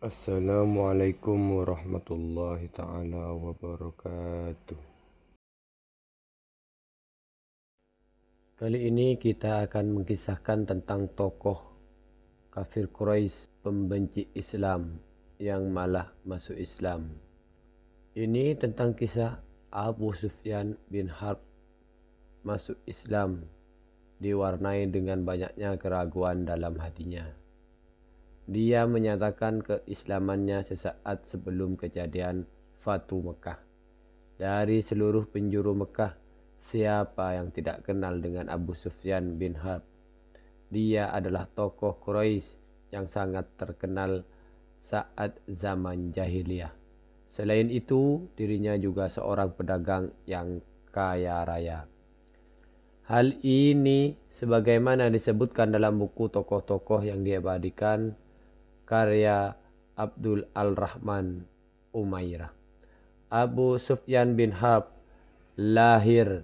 Assalamualaikum warahmatullahi ta'ala wabarakatuh. Kali ini kita akan mengisahkan tentang tokoh kafir Quraisy pembenci Islam yang malah masuk Islam. Ini tentang kisah Abu Sufyan bin Harb masuk Islam diwarnai dengan banyaknya keraguan dalam hatinya. Dia menyatakan keislamannya sesaat sebelum kejadian Fatu Mekah. Dari seluruh penjuru Mekah, siapa yang tidak kenal dengan Abu Sufyan bin Harb? Dia adalah tokoh Quraisy yang sangat terkenal saat zaman jahiliyah. Selain itu, dirinya juga seorang pedagang yang kaya raya. Hal ini sebagaimana disebutkan dalam buku tokoh-tokoh yang diabadikan karya Abdul Al-Rahman Umairah. Abu Sufyan bin Harb lahir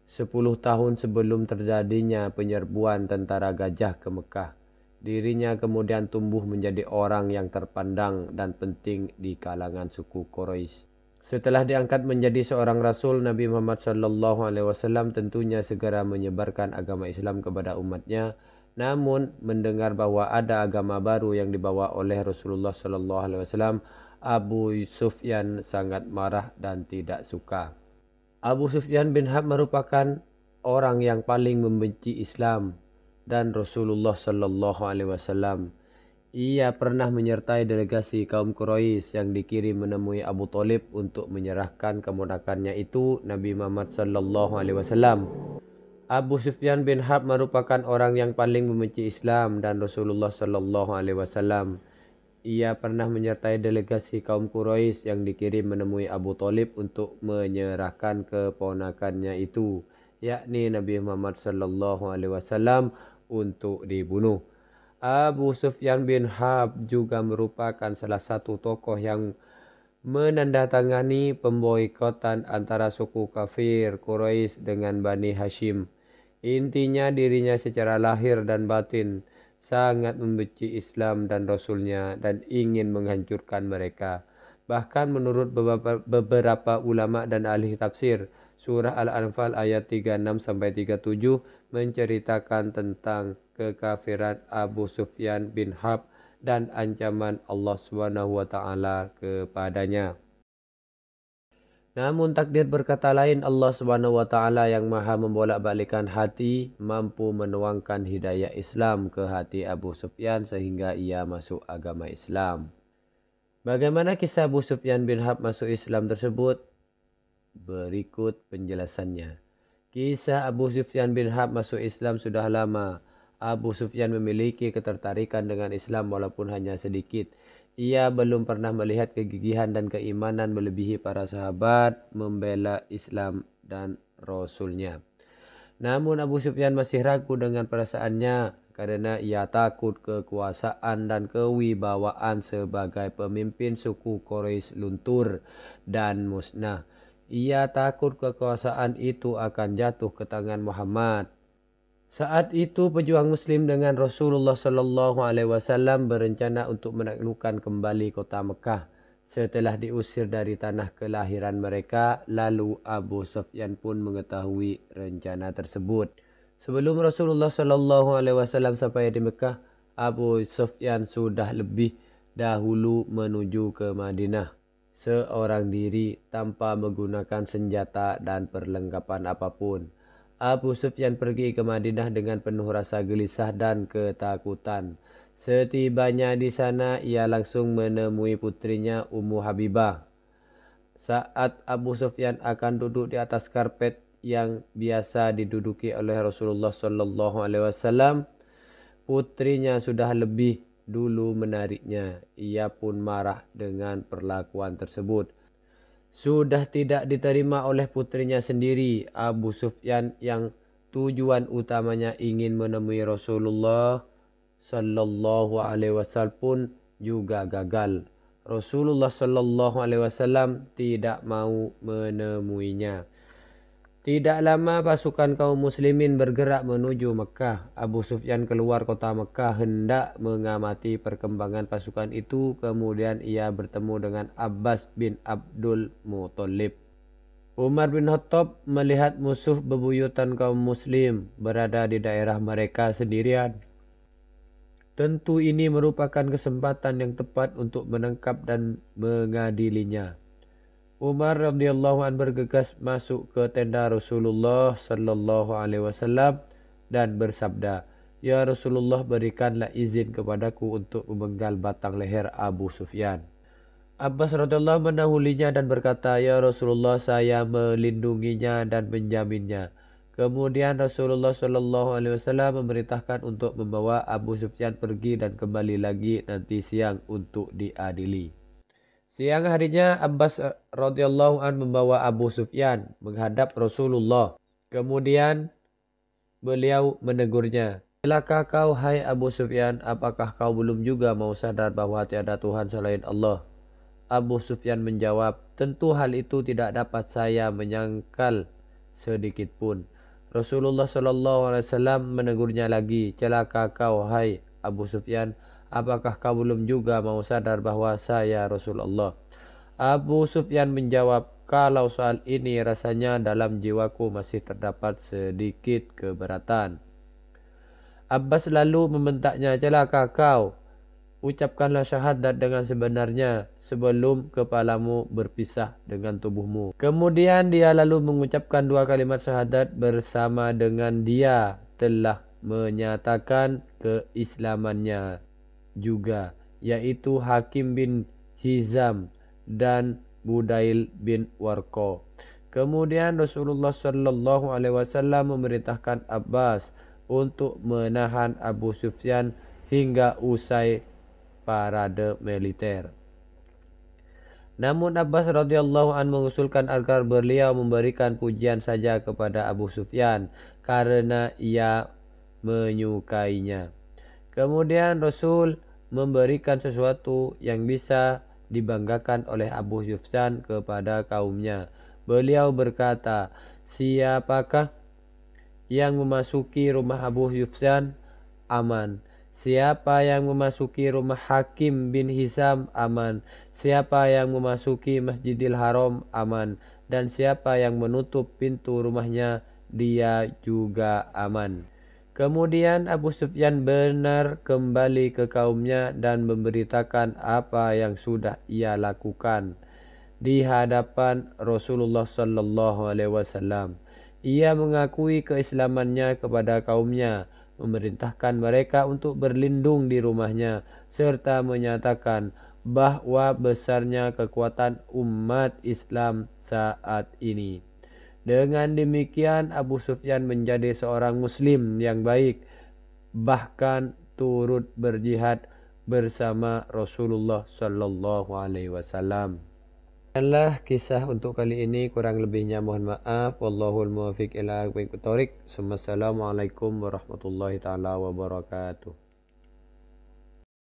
10 tahun sebelum terjadinya penyerbuan tentara gajah ke Mekah. Dirinya kemudian tumbuh menjadi orang yang terpandang dan penting di kalangan suku Quraisy. Setelah diangkat menjadi seorang rasul, Nabi Muhammad SAW tentunya segera menyebarkan agama Islam kepada umatnya. Namun mendengar bahwa ada agama baru yang dibawa oleh Rasulullah SAW, Abu Sufyan sangat marah dan tidak suka. Abu Sufyan bin Harb merupakan orang yang paling membenci Islam dan Rasulullah SAW. Ia pernah menyertai delegasi kaum Quraisy yang dikirim menemui Abu Thalib untuk menyerahkan keponakannya itu Nabi Muhammad SAW. Abu Sufyan bin Harb merupakan orang yang paling membenci Islam dan Rasulullah SAW. Ia pernah menyertai delegasi kaum Quraisy yang dikirim menemui Abu Thalib untuk menyerahkan keponakannya itu, yakni Nabi Muhammad SAW, untuk dibunuh. Abu Sufyan bin Harb juga merupakan salah satu tokoh yang menandatangani pemboikotan antara suku kafir Quraisy dengan Bani Hashim. Intinya dirinya secara lahir dan batin sangat membenci Islam dan Rasulnya dan ingin menghancurkan mereka. Bahkan menurut beberapa ulama dan ahli tafsir, surah Al-Anfal ayat 36-37 menceritakan tentang kekafiran Abu Sufyan bin Harb dan ancaman Allah SWT kepadanya. Namun takdir berkata lain, Allah SWT yang maha membolak-balikkan hati mampu menuangkan hidayah Islam ke hati Abu Sufyan sehingga ia masuk agama Islam. Bagaimana kisah Abu Sufyan bin Harb masuk Islam tersebut? Berikut penjelasannya. Kisah Abu Sufyan bin Harb masuk Islam sudah lama. Abu Sufyan memiliki ketertarikan dengan Islam walaupun hanya sedikit. Ia belum pernah melihat kegigihan dan keimanan melebihi para sahabat membela Islam dan Rasulnya. Namun Abu Sufyan masih ragu dengan perasaannya karena ia takut kekuasaan dan kewibawaan sebagai pemimpin suku Quraisy luntur dan musnah. Ia takut kekuasaan itu akan jatuh ke tangan Muhammad. Saat itu pejuang Muslim dengan Rasulullah SAW berencana untuk menaklukkan kembali kota Mekah setelah diusir dari tanah kelahiran mereka. Lalu Abu Sufyan pun mengetahui rencana tersebut. Sebelum Rasulullah SAW sampai di Mekah, Abu Sufyan sudah lebih dahulu menuju ke Madinah seorang diri tanpa menggunakan senjata dan perlengkapan apapun. Abu Sufyan pergi ke Madinah dengan penuh rasa gelisah dan ketakutan. Setibanya di sana, ia langsung menemui putrinya Ummu Habibah. Saat Abu Sufyan akan duduk di atas karpet yang biasa diduduki oleh Rasulullah SAW, putrinya sudah lebih dulu menariknya. Ia pun marah dengan perlakuan tersebut. Sudah tidak diterima oleh putrinya sendiri, Abu Sufyan yang tujuan utamanya ingin menemui Rasulullah SAW pun juga gagal. Rasulullah SAW tidak mau menemuinya. Tidak lama pasukan kaum muslimin bergerak menuju Mekah. Abu Sufyan keluar kota Mekah hendak mengamati perkembangan pasukan itu. Kemudian ia bertemu dengan Abbas bin Abdul Muthalib. Umar bin Khattab melihat musuh bebuyutan kaum muslim berada di daerah mereka sendirian. Tentu ini merupakan kesempatan yang tepat untuk menangkap dan mengadilinya. Umar radhiyallahu an bergegas masuk ke tenda Rasulullah sallallahu alaihi wasallam dan bersabda, "Ya Rasulullah, berikanlah izin kepadaku untuk memenggal batang leher Abu Sufyan." Abbas radhiyallahu menahulinya dan berkata, "Ya Rasulullah, saya melindunginya dan menjaminnya." Kemudian Rasulullah sallallahu alaihi wasallam memerintahkan untuk membawa Abu Sufyan pergi dan kembali lagi nanti siang untuk diadili. Siang harinya Abbas radhiyallahu an membawa Abu Sufyan menghadap Rasulullah. Kemudian beliau menegurnya, "Celaka kau hai Abu Sufyan, apakah kau belum juga mau sadar bahwa tiada Tuhan selain Allah?" Abu Sufyan menjawab, "Tentu hal itu tidak dapat saya menyangkal sedikit pun." Rasulullah sallallahu alaihi wasallam menegurnya lagi, "Celaka kau hai Abu Sufyan, apakah kau belum juga mau sadar bahwa saya Rasulullah?" Abu Sufyan menjawab, "Kalau soal ini rasanya dalam jiwaku masih terdapat sedikit keberatan." Abbas lalu membentaknya, "Celaka kau, ucapkanlah syahadat dengan sebenarnya sebelum kepalamu berpisah dengan tubuhmu." Kemudian dia lalu mengucapkan 2 kalimat syahadat bersama dengan dia telah menyatakan keislamannya juga, yaitu Hakim bin Hizam dan Budail bin Warqa. Kemudian Rasulullah sallallahu alaihi wasallam memerintahkan Abbas untuk menahan Abu Sufyan hingga usai parade militer. Namun Abbas radhiyallahu an mengusulkan agar beliau memberikan pujian saja kepada Abu Sufyan karena ia menyukainya. Kemudian Rasul memberikan sesuatu yang bisa dibanggakan oleh Abu Sufyan kepada kaumnya. Beliau berkata, "Siapakah yang memasuki rumah Abu Sufyan aman. Siapa yang memasuki rumah Hakim bin Hizam aman. Siapa yang memasuki Masjidil Haram aman. Dan siapa yang menutup pintu rumahnya, dia juga aman." Kemudian Abu Sufyan benar kembali ke kaumnya dan memberitakan apa yang sudah ia lakukan di hadapan Rasulullah sallallahu alaihi wasallam. Ia mengakui keislamannya kepada kaumnya, memerintahkan mereka untuk berlindung di rumahnya, serta menyatakan bahwa besarnya kekuatan umat Islam saat ini. Dengan demikian Abu Sufyan menjadi seorang muslim yang baik, bahkan turut berjihad bersama Rasulullah sallallahu alaihi wasallam. Inilah kisah untuk kali ini, kurang lebihnya mohon maaf. Wallahul muwaffiq ila aqwamit thoriq. Wassalamualaikum warahmatullahi taala wabarakatuh.